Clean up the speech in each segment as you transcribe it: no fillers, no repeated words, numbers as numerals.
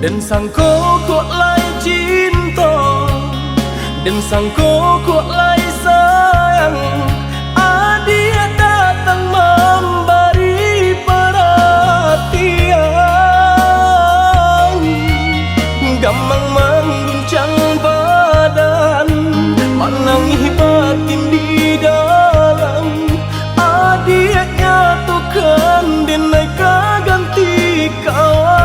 Dan sangko kok lai cinta, dan sangko kok lai sayang. Dia datang memberi perhatian, gampang mengguncang badan, menangis batin di dalam. Dia nyatukan denai ganti kawan.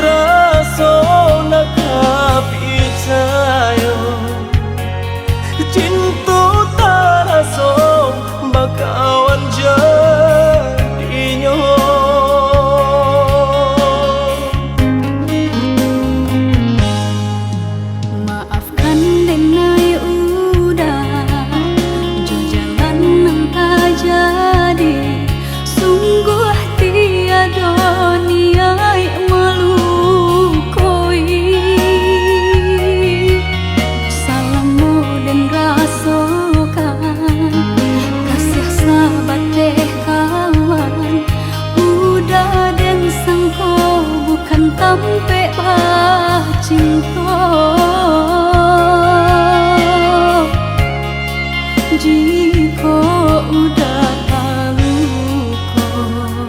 Rasa nak percaya cinta tak rasa bakawan jadinya. Maafkan denai udah jo jalan nang tak jadi. Sungguh tiada niat melukoi. Salahmu dan rasakan kasih sahabat teh kawan. Udah dan sangko bukan tampe bah cinta. Jika udah tahu kok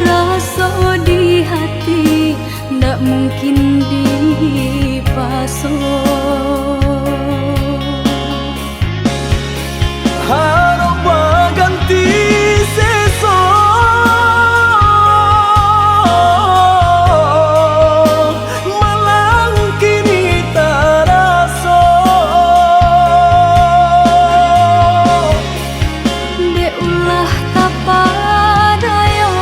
rasa di hati ndak mungkin dipasung. Harap ganti seso, malang kini tak rasa. Dek ulah kapadaya,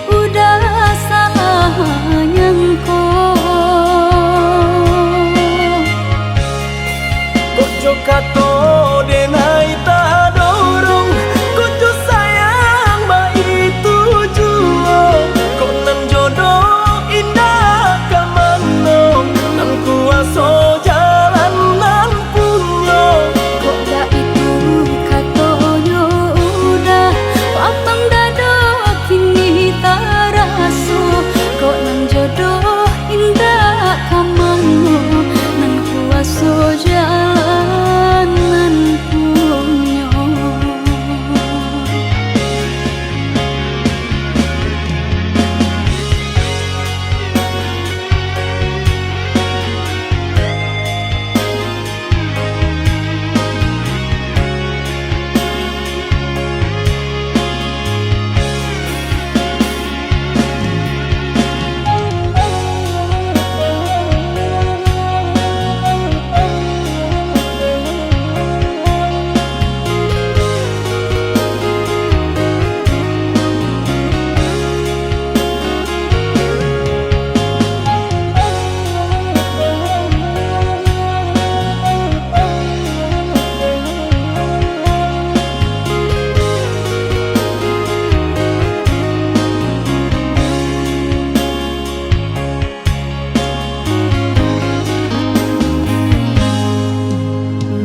udah salah nyangko. Kojo kato denai tak dorong, kojo sayang ba itu jua. Kok nan jodoh indah kamano, nan kuaso jalan nan punya. Kok dah itu katonyo udah papang dado kini tak rasa. Kok nan jodoh indah kamano, nan kuaso jalan nan punya.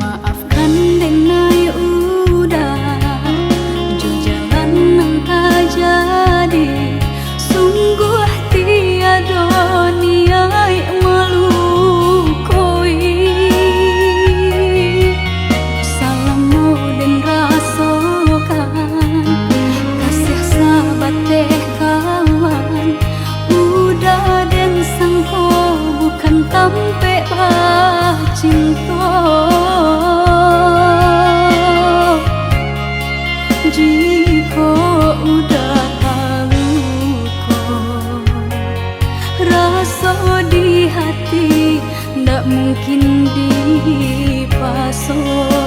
Maafkan denai udah jo jalan nang tak jadi. Sungguh tiada niat melukoi. Salahmu dan rasakan kasih sahabat teh kawan. Udah dan sangko bukan tampe bah cinta. Jika udah tahu kok rasa di hati ndak mungkin dipasung.